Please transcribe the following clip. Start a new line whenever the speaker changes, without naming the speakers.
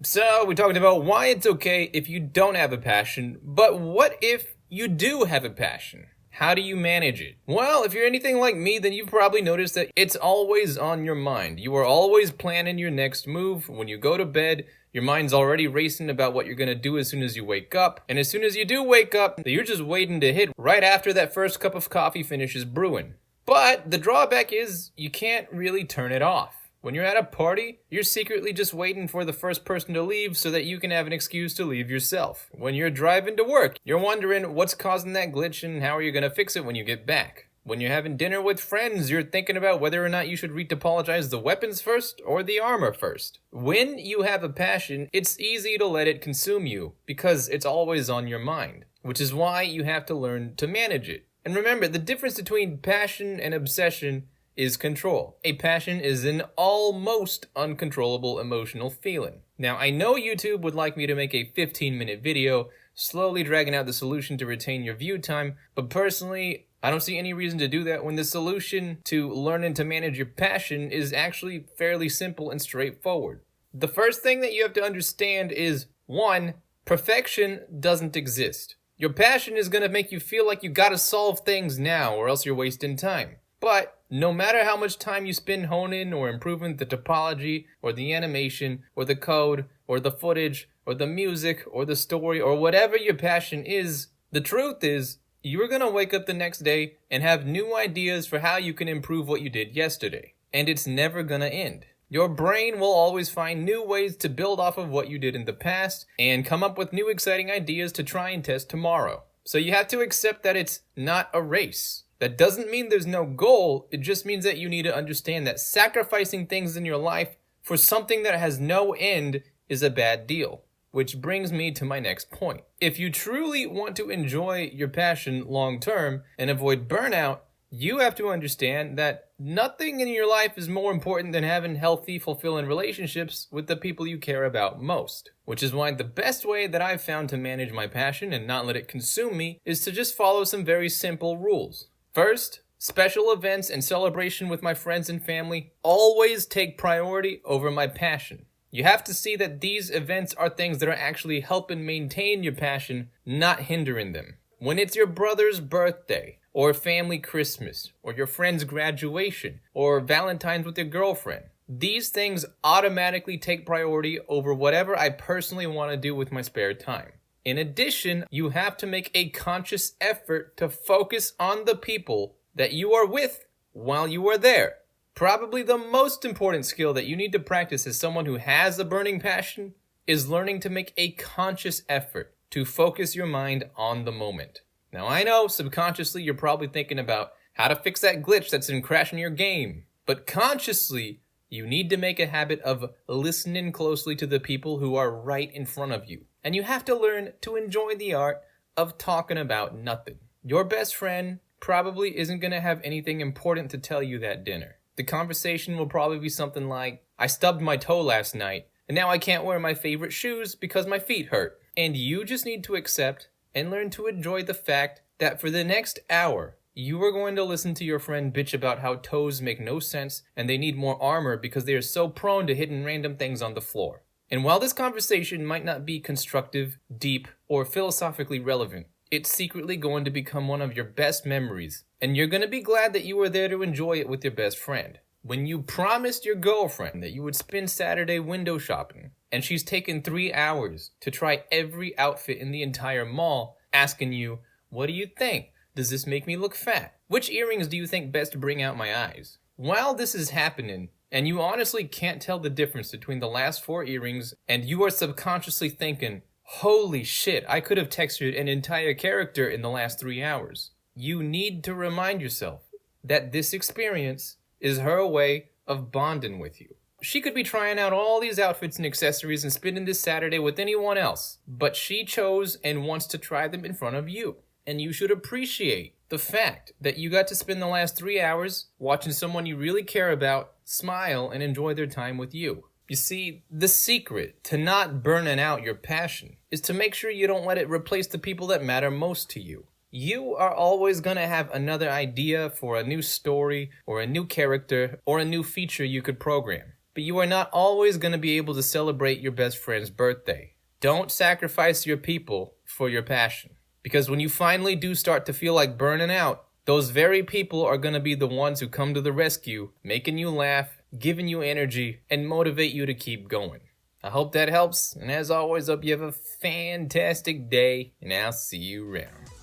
So, we talked about why it's okay if you don't have a passion, but what if you do have a passion? How do you manage it? Well, if you're anything like me, then you've probably noticed that it's always on your mind. You are always planning your next move. When you go to bed, your mind's already racing about what you're gonna do as soon as you wake up. And as soon as you do wake up, you're just waiting to hit right after that first cup of coffee finishes brewing. But the drawback is you can't really turn it off. When you're at a party, you're secretly just waiting for the first person to leave so that you can have an excuse to leave yourself. When you're driving to work, you're wondering what's causing that glitch and how are you going to fix it when you get back. When you're having dinner with friends, you're thinking about whether or not you should retopologize the weapons first or the armor first. When you have a passion, it's easy to let it consume you because it's always on your mind, which is why you have to learn to manage it. And remember, the difference between passion and obsession is control. A passion is an almost uncontrollable emotional feeling. Now, I know YouTube would like me to make a 15-minute video, slowly dragging out the solution to retain your view time, but personally, I don't see any reason to do that when the solution to learning to manage your passion is actually fairly simple and straightforward. The first thing that you have to understand is, 1, perfection doesn't exist. Your passion is going to make you feel like you gotta solve things now or else you're wasting time. But no matter how much time you spend honing or improving the topology or the animation or the code or the footage or the music or the story or whatever your passion is, the truth is you're going to wake up the next day and have new ideas for how you can improve what you did yesterday. And it's never going to end. Your brain will always find new ways to build off of what you did in the past and come up with new exciting ideas to try and test tomorrow. So you have to accept that it's not a race. That doesn't mean there's no goal, it just means that you need to understand that sacrificing things in your life for something that has no end is a bad deal. Which brings me to my next point. If you truly want to enjoy your passion long term and avoid burnout, you have to understand that nothing in your life is more important than having healthy, fulfilling relationships with the people you care about most. Which is why the best way that I've found to manage my passion and not let it consume me is to just follow some very simple rules. First, special events and celebration with my friends and family always take priority over my passion. You have to see that these events are things that are actually helping maintain your passion, not hindering them. When it's your brother's birthday, or family Christmas, or your friend's graduation, or Valentine's with your girlfriend, these things automatically take priority over whatever I personally want to do with my spare time. In addition, you have to make a conscious effort to focus on the people that you are with while you are there. Probably the most important skill that you need to practice as someone who has a burning passion is learning to make a conscious effort to focus your mind on the moment. Now I know subconsciously you're probably thinking about how to fix that glitch that's been crashing your game, but consciously you need to make a habit of listening closely to the people who are right in front of you. And you have to learn to enjoy the art of talking about nothing. Your best friend probably isn't going to have anything important to tell you that dinner. The conversation will probably be something like, I stubbed my toe last night, and now I can't wear my favorite shoes because my feet hurt. And you just need to accept and learn to enjoy the fact that for the next hour, you are going to listen to your friend bitch about how toes make no sense and they need more armor because they are so prone to hitting random things on the floor. And while this conversation might not be constructive, deep, or philosophically relevant, it's secretly going to become one of your best memories, and you're going to be glad that you were there to enjoy it with your best friend. When you promised your girlfriend that you would spend Saturday window shopping, and she's taken 3 hours to try every outfit in the entire mall, asking you, what do you think? Does this make me look fat? Which earrings do you think best bring out my eyes? While this is happening, and you honestly can't tell the difference between the last 4 earrings, and you are subconsciously thinking, holy shit, I could have textured an entire character in the last 3 hours. You need to remind yourself that this experience is her way of bonding with you. She could be trying out all these outfits and accessories and spending this Saturday with anyone else, but she chose and wants to try them in front of you. And you should appreciate the fact that you got to spend the last 3 hours watching someone you really care about smile and enjoy their time with you. You see, the secret to not burning out your passion is to make sure you don't let it replace the people that matter most to you. You are always going to have another idea for a new story or a new character or a new feature you could program. but you are not always going to be able to celebrate your best friend's birthday. Don't sacrifice your people for your passion. Because when you finally do start to feel like burning out, those very people are going to be the ones who come to the rescue, making you laugh, giving you energy, and motivate you to keep going. I hope that helps, and as always, hope you have a fantastic day, and I'll see you around.